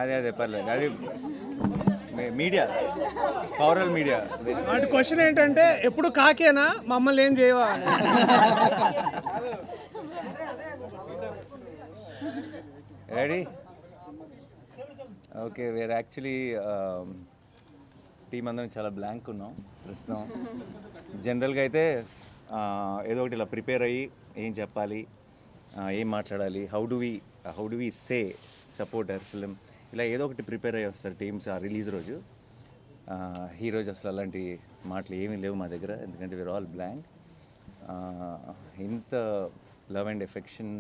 అదే పర్లేదు, అది మీడియా, పవరల్ మీడియా. వాటి క్వశ్చన్ ఏంటంటే ఎప్పుడు కాకేనా మమ్మల్ని ఏం చేయవా? Ready? Okay, where actually team అందరం చాలా బ్లాంక్ ఉన్నాం ప్రస్తుతం. జనరల్గా అయితే ఏదో ఒకటి ఇలా ప్రిపేర్ అయ్యి ఏం చెప్పాలి, ఏం మాట్లాడాలి, how do we say support our film, ఇలా ఏదో ఒకటి ప్రిపేర్ అయ్యి వస్తారు టీమ్స్ ఆ రిలీజ్ రోజు. ఈరోజు అసలు అలాంటి మాటలు ఏమీ లేవు మా దగ్గర, ఎందుకంటే వీఆర్ ఆల్ బ్లాంక్. ఇంత love and affection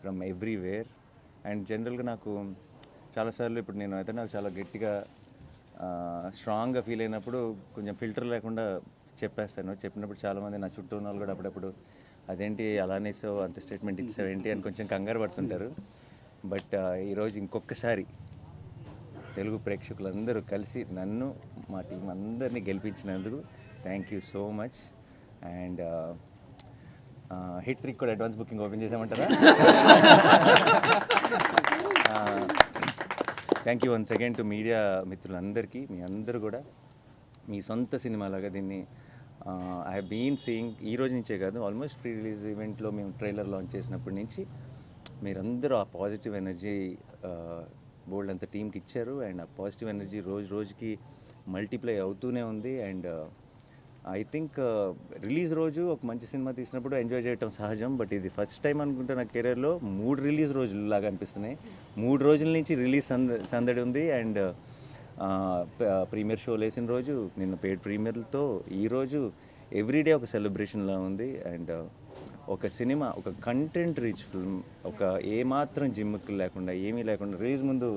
from everywhere. And జనరల్గా నాకు చాలాసార్లు ఇప్పుడు నేను అయితే నాకు చాలా గట్టిగా స్ట్రాంగ్గా ఫీల్ అయినప్పుడు కొంచెం ఫిల్టర్ లేకుండా చెప్పేస్తాను. చెప్పినప్పుడు చాలామంది నా చుట్టూ ఉన్న వాళ్ళు కూడా అప్పుడప్పుడు అదేంటి అలానే సో అంత స్టేట్మెంట్ ఇచ్చావేంటి అని కొంచెం కంగారు పడుతుంటారు. బట్ ఈరోజు ఇంకొకసారి తెలుగు ప్రేక్షకులందరూ కలిసి నన్ను మా టీం అందరినీ గెలిపించినందుకు thank you so much. And hat trick కూడా అడ్వాన్స్ బుకింగ్ ఓపెన్ చేసామంటారా? Thank you once again to media మిత్రులందరికీ. మీ అందరూ కూడా మీ సొంత సినిమాలాగా దీన్ని ఐ హ్యావ్ బీన్ సీయింగ్. ఈ రోజు నుంచే కాదు, ఆల్మోస్ట్ ప్రీ రిలీజ్ ఈవెంట్లో మేము ట్రైలర్ లాంచ్ చేసినప్పటి నుంచి మీరందరూ ఆ పాజిటివ్ ఎనర్జీ బోల్డ్ అంత టీంకి ఇచ్చారు. అండ్ ఆ పాజిటివ్ ఎనర్జీ రోజు రోజుకి మల్టిప్లై అవుతూనే ఉంది. అండ్ ఐ థింక్ రిలీజ్ రోజు ఒక మంచి సినిమా తీసినప్పుడు ఎంజాయ్ చేయటం సహజం, బట్ ఇది ఫస్ట్ టైం అనుకుంటే నా కెరీర్లో 3 రిలీజ్ రోజులు లాగా అనిపిస్తున్నాయి. 3 రోజుల నుంచి రిలీజ్ సందడి ఉంది. అండ్ ప్రీమియర్ షోలు వేసిన రోజు, నిన్న పెయిడ్ ప్రీమియర్లతో ఈరోజు ఎవ్రీడే ఒక సెలబ్రేషన్లా ఉంది. అండ్ ఒక సినిమా, ఒక కంటెంట్ రిచ్ ఫిల్మ్, ఒక ఏమాత్రం జిమ్ముకు లేకుండా ఏమీ లేకుండా, రిలీజ్ ముందు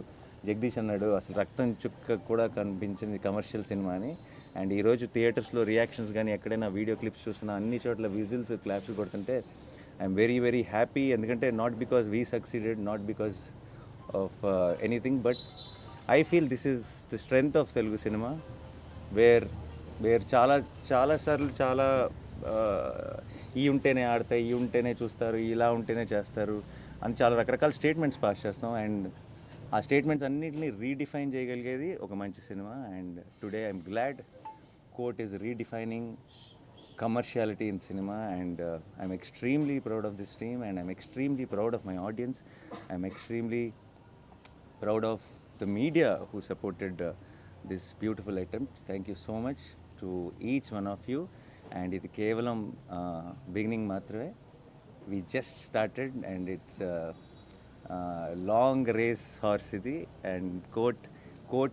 జగదీష్ అన్నాడు అసలు రక్తం చుక్క కూడా కనిపించింది కమర్షియల్ సినిమా అని. అండ్ ఈరోజు థియేటర్స్లో రియాక్షన్స్ కానీ ఎక్కడైనా వీడియో క్లిప్స్ చూసినా అన్ని చోట్ల విజిల్స్ క్లాప్స్ కొడుతుంటే ఐఎమ్ వెరీ వెరీ హ్యాపీ. ఎందుకంటే not because we succeeded, not because of anything, but I feel this is the strength of Telugu cinema. Where చాలాసార్లు చాలా ఈ ఉంటేనే ఆడతాయి, ఈ ఉంటేనే చూస్తారు, ఇలా ఉంటేనే చేస్తారు అని చాలా రకరకాల స్టేట్మెంట్స్ పాస్ చేస్తాం. అండ్ ఆ స్టేట్మెంట్స్ అన్నింటినీ రీడిఫైన్ చేయగలిగేది ఒక మంచి cinema. And today I'm glad court is redefining commerciality in cinema. And I'm extremely proud of this team, and I'm extremely proud of my audience. I'm extremely proud of the media who supported this beautiful attempt. Thank you so much to each one of you. And ఇది కేవలం beginning మాత్రమే. We just started and it's long race horse ఇది. And court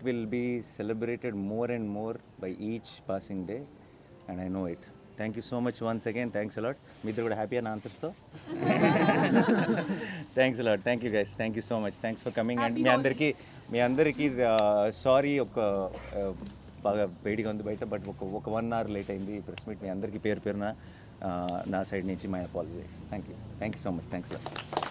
will be celebrated more and more by each passing day, and I know it. Thank you so much once again. Thanks a lot. మీ ఇద్దరు కూడా happy అన్న ఆన్సర్స్తో. Thanks a lot. Thank you guys. Thank you so much. Thanks for coming. And మీ అందరికీ sorry, ఒక బాగా వేడిగా ఉంది బయట, బట్ ఒక 1 hour లేట్ అయింది ఈ ప్రెస్ మీట్. మీ అందరికీ పేరున నా సైడ్ నుంచి my apologies. Thank you so much. Thanks a lot.